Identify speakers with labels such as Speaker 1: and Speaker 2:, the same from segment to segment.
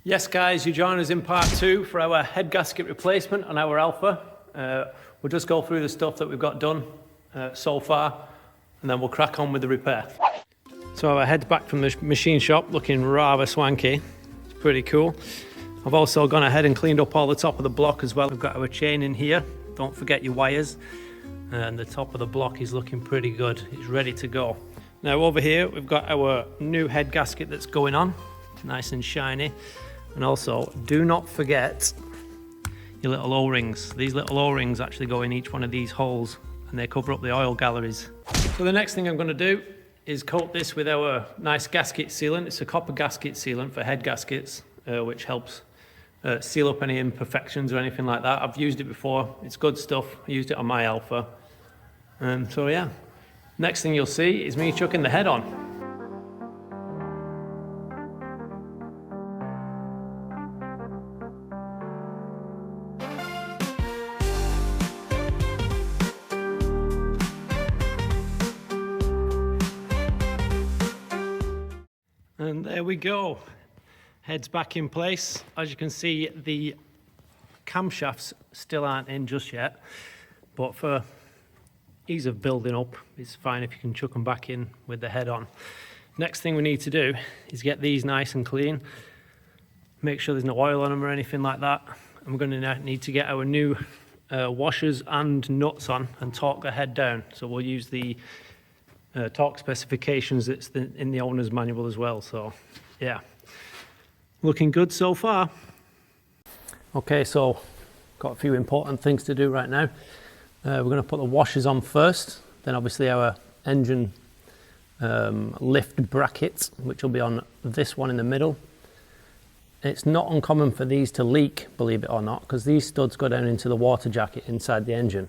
Speaker 1: Yes guys, you join us in part 2 for our head gasket replacement on our Alfa. We'll just go through the stuff that we've got done so far and then we'll crack on with the repair. So our head's back from the machine shop looking rather swanky. It's pretty cool. I've also gone ahead and cleaned up all the top of the block as well. We've got our chain in here, don't forget your wires, and the top of the block is looking pretty good. It's ready to go. Now over here we've got our new head gasket that's going on, nice and shiny. And also, do not forget your little O-rings. These little O-rings actually go in each one of these holes and they cover up the oil galleries. So the next thing I'm going to do is coat this with our nice gasket sealant. It's a copper gasket sealant for head gaskets, which helps seal up any imperfections or anything like that. I've used it before. It's good stuff. I used it on my Alfa. So yeah, next thing you'll see is me chucking the head on. And there we go, head's back in place. As you can see, the camshafts still aren't in just yet, but for ease of building up, it's fine if you can chuck them back in with the head on. Next thing we need to do is get these nice and clean, make sure there's no oil on them or anything like that. And we're going to need to get our new washers and nuts on and torque the head down. So we'll use the torque specifications that's in the owner's manual as well. So yeah, looking good so far. Okay, so got a few important things to do right now. We're going to put the washers on first, then obviously our engine lift bracket, which will be on this one in the middle. It's not uncommon for these to leak, believe it or not, because these studs go down into the water jacket inside the engine,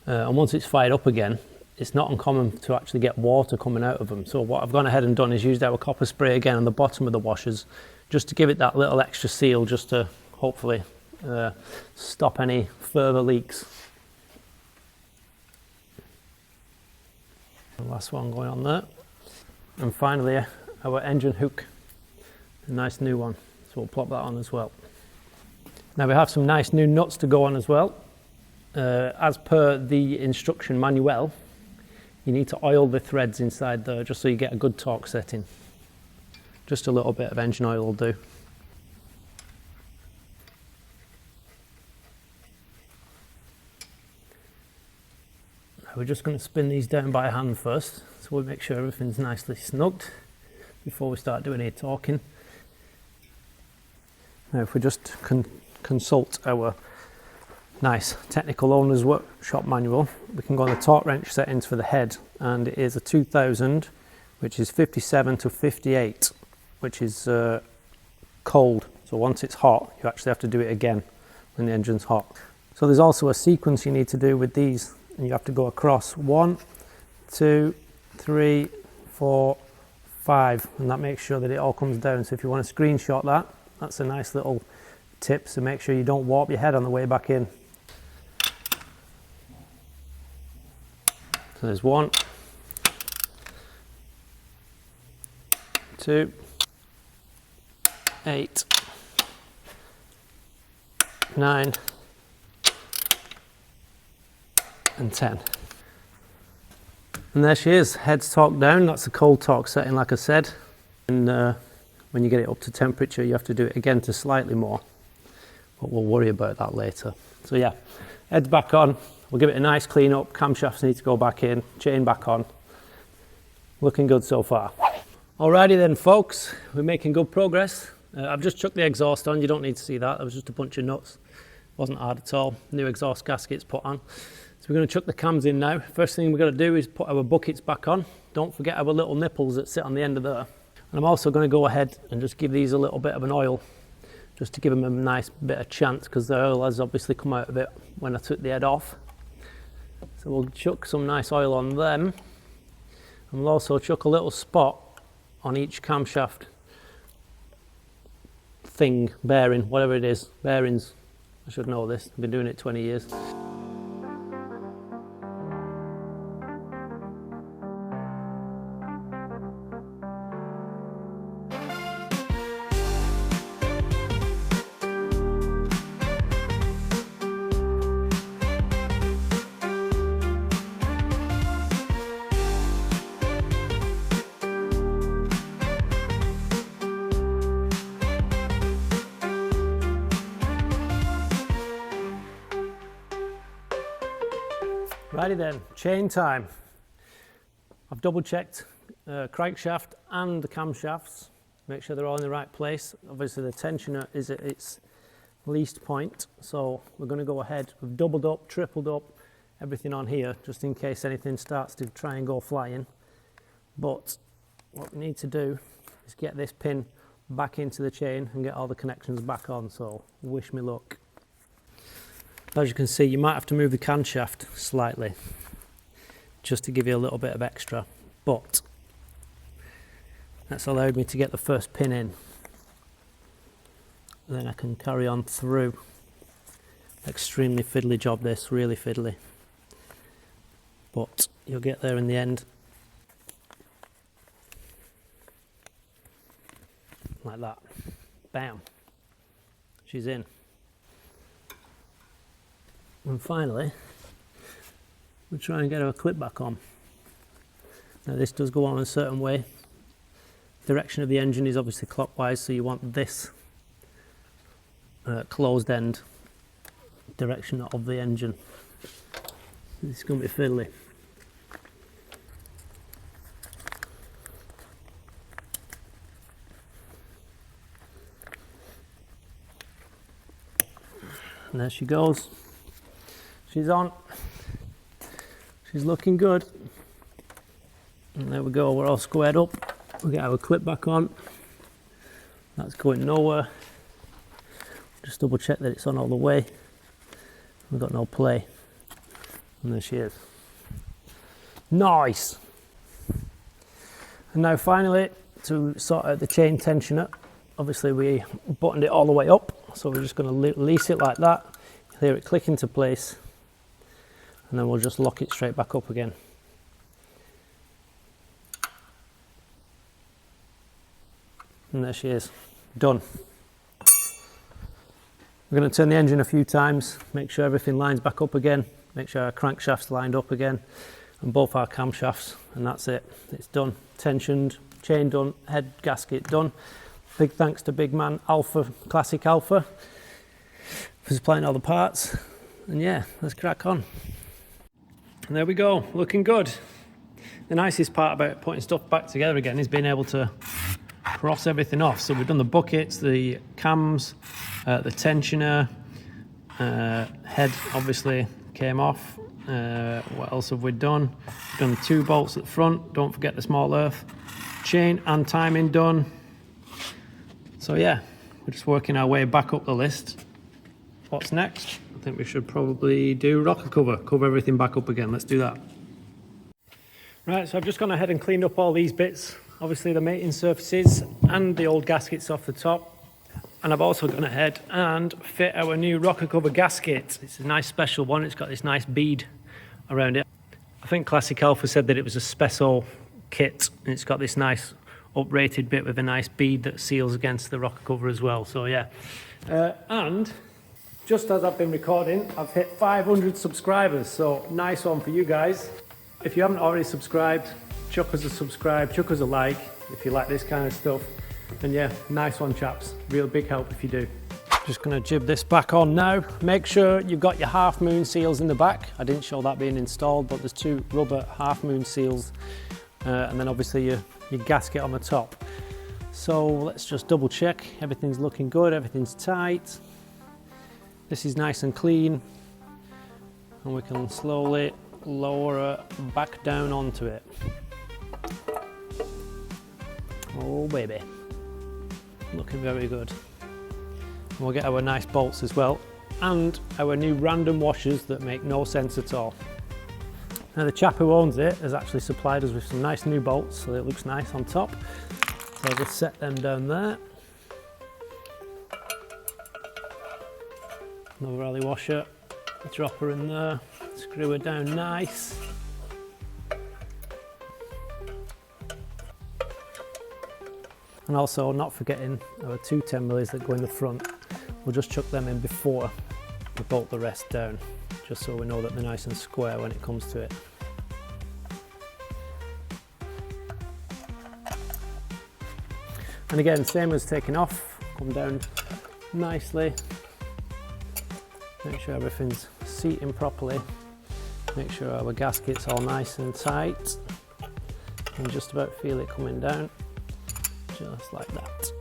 Speaker 1: and once it's fired up again, it's not uncommon to actually get water coming out of them. So what I've gone ahead and done is used our copper spray again on the bottom of the washers, just to give it that little extra seal, just to hopefully stop any further leaks. The last one going on there. And finally our engine hook, a nice new one. So we'll plop that on as well. Now we have some nice new nuts to go on as well. As per the instruction manual, you need to oil the threads inside there just so you get a good torque setting. Just a little bit of engine oil will do. Now we're just going to spin these down by hand first, so we'll make sure everything's nicely snugged before we start doing any torquing. Now if we just consult our nice technical owner's workshop manual, we can go on the torque wrench settings for the head, and it is a 2000, which is 57 to 58, which is cold. So once it's hot, you actually have to do it again when the engine's hot. So there's also a sequence you need to do with these, and you have to go across 1, 2, 3, 4, 5, and that makes sure that it all comes down. So if you want to screenshot that, that's a nice little tip, so make sure you don't warp your head on the way back in. So there's 1, 2, 8, 9, and 10. And there she is, head's torqued down. That's the cold torque setting, like I said. And when you get it up to temperature, you have to do it again to slightly more. But we'll worry about that later. So yeah, head's back on. We'll give it a nice clean up. Camshafts need to go back in, chain back on. Looking good so far. Alrighty then folks, we're making good progress. I've just chucked the exhaust on. You don't need to see that. It was just a bunch of nuts. Wasn't hard at all. New exhaust gaskets put on. So we're going to chuck the cams in now. First thing we're going to do is put our buckets back on. Don't forget our little nipples that sit on the end of there. And I'm also going to go ahead and just give these a little bit of an oil, just to give them a nice bit of chance, because the oil has obviously come out of it when I took the head off. So we'll chuck some nice oil on them, and we'll also chuck a little spot on each camshaft thing, bearing, whatever it is, bearings. I should know this, I've been doing it 20 years. Righty then, chain time. I've double checked crankshaft and the camshafts, make sure they're all in the right place. Obviously the tensioner is at its least point, so we're going to go ahead. We've doubled up, tripled up everything on here just in case anything starts to try and go flying. But what we need to do is get this pin back into the chain and get all the connections back on, so wish me luck. As you can see, you might have to move the camshaft slightly just to give you a little bit of extra, but that's allowed me to get the first pin in. Then I can carry on through. Extremely fiddly job this, really fiddly, but you'll get there in the end. Like that. Bam. She's in. And finally, we'll try and get her clip back on. Now this does go on a certain way. Direction of the engine is obviously clockwise, so you want this closed end direction of the engine. This is going to be fiddly. And there she goes. She's on. She's looking good. And there we go, we're all squared up. We'll get our clip back on. That's going nowhere. Just double check that it's on all the way. We've got no play. And there she is. Nice! And now finally, to sort out the chain tensioner, obviously we buttoned it all the way up, so we're just going to release it like that. You'll hear it click into place, and then we'll just lock it straight back up again. And there she is, done. We're going to turn the engine a few times, make sure everything lines back up again, make sure our crankshaft's lined up again, and both our camshafts, and that's it. It's done, tensioned, chain done, head gasket done. Big thanks to big man Alfa, Classic Alfa, for supplying all the parts. And yeah, let's crack on. And there we go, looking good. The nicest part about putting stuff back together again is being able to cross everything off. So we've done the buckets, the cams, the tensioner, head obviously came off. What else have we done? We've done the 2 bolts at the front, don't forget the small earth. Chain and timing done. So yeah, we're just working our way back up the list. What's next? I think we should probably do rocker cover everything back up again. Let's do that. Right, so I've just gone ahead and cleaned up all these bits. Obviously the mating surfaces and the old gaskets off the top. And I've also gone ahead and fit our new rocker cover gasket. It's a nice special one. It's got this nice bead around it. I think Classic Alfa said that it was a Spesso kit. And it's got this nice uprated bit with a nice bead that seals against the rocker cover as well. So yeah. And just as I've been recording, I've hit 500 subscribers. So nice one for you guys. If you haven't already subscribed, chuck us a subscribe, chuck us a like if you like this kind of stuff. And yeah, nice one chaps, real big help if you do. Just gonna jib this back on now. Make sure you've got your half moon seals in the back. I didn't show that being installed, but there's 2 rubber half moon seals and then obviously your gasket on the top. So let's just double check, everything's looking good, everything's tight. This is nice and clean, and we can slowly lower her back down onto it. Oh baby, looking very good. And we'll get our nice bolts as well, and our new random washers that make no sense at all. Now the chap who owns it has actually supplied us with some nice new bolts, so it looks nice on top. So I'll just set them down there. Another rally washer, drop her in there, screw her down nice. And also not forgetting our 2 10mm that go in the front. We'll just chuck them in before we bolt the rest down, just so we know that they're nice and square when it comes to it. And again, same as taking off, come down nicely, make sure everything's seating properly, Make sure our gasket's all nice and tight. And just about feel it coming down, just like that.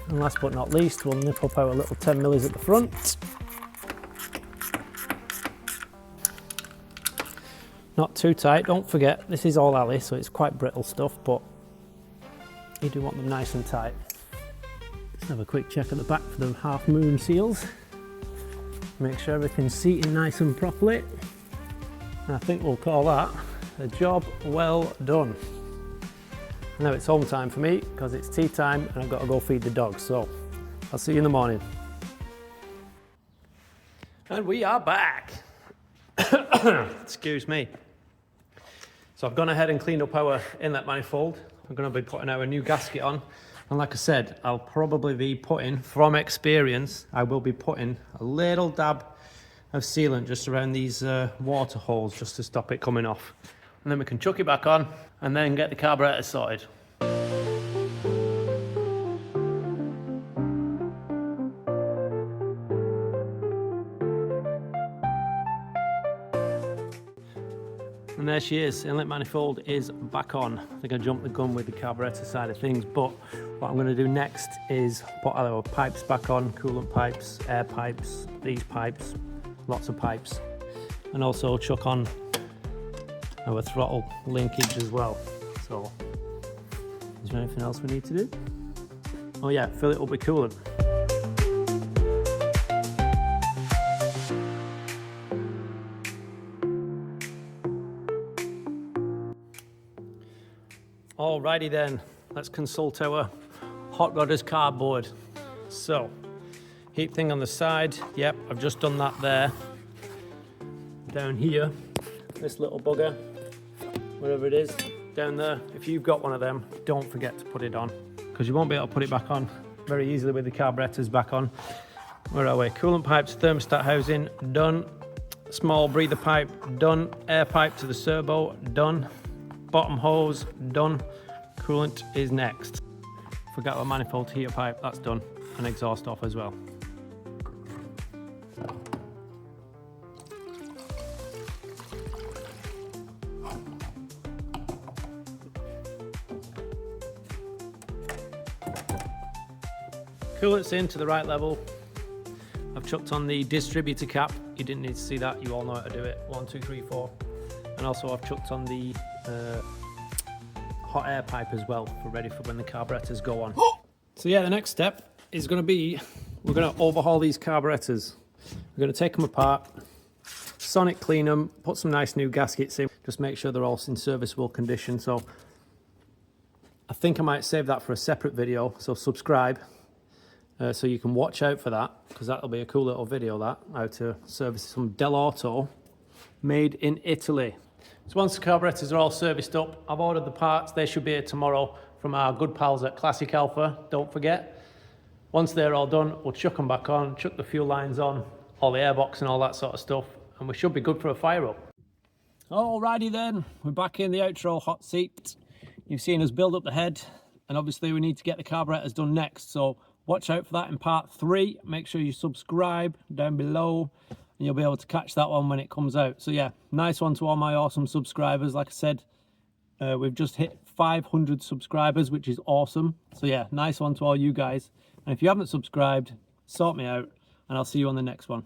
Speaker 1: And last but not least, we'll nip up our little 10 millis at the front. Not too tight, don't forget, this is all alley, so it's quite brittle stuff, but you do want them nice and tight. Let's have a quick check at the back for the half moon seals. Make sure everything's seating nice and properly. And I think we'll call that a job well done. Now it's home time for me because it's tea time and I've got to go feed the dogs, so I'll see you in the morning. And we are back. Excuse me. So I've gone ahead and cleaned up our inlet manifold. I'm going to be putting our new gasket on. And like I said, I'll probably be putting, from experience, I will be putting a little dab of sealant just around these water holes just to stop it coming off. And then we can chuck it back on and then get the carburetor sorted. And there she is, inlet manifold is back on. I think I jumped the gun with the carburetor side of things, but what I'm going to do next is put our pipes back on, coolant pipes, air pipes, these pipes, lots of pipes, and also chuck on our throttle linkage as well. So, is there anything else we need to do? Oh yeah, fill it up with coolant. Alrighty then, let's consult our hot rodders cardboard. So, heat thing on the side, yep, I've just done that there. Down here, this little bugger, wherever it is, down there, if you've got one of them, don't forget to put it on, because you won't be able to put it back on very easily with the carburetors back on. Where are we? Coolant pipes, thermostat housing, done. Small breather pipe, done. Air pipe to the servo, done. Bottom hose, done. Coolant is next. Forgot our manifold heater pipe, that's done. And exhaust off as well. Coolant's in to the right level. I've chucked on the distributor cap. You didn't need to see that, you all know how to do it. 1, 2, 3, 4. And also I've chucked on the hot air pipe as well, for ready for when the carburetors go on. So yeah, the next step is going to be, we're going to overhaul these carburetors. We're going to take them apart, sonic clean them, put some nice new gaskets in, just make sure they're all in serviceable condition. So I think I might save that for a separate video, so subscribe so you can watch out for that, because that'll be a cool little video, that, how to service some Del Auto made in Italy. So once the carburetors are all serviced up, I've ordered the parts. They should be here tomorrow from our good pals at Classic Alfa, don't forget. Once they're all done, we'll chuck them back on, chuck the fuel lines on, all the airbox and all that sort of stuff, and we should be good for a fire up. Alrighty then, we're back in the outro hot seat. You've seen us build up the head, and obviously we need to get the carburetors done next, so watch out for that in part 3. Make sure you subscribe down below, and you'll be able to catch that one when it comes out. So yeah, nice one to all my awesome subscribers. Like I said, we've just hit 500 subscribers, which is awesome. So yeah, nice one to all you guys. And if you haven't subscribed, sort me out, and I'll see you on the next one.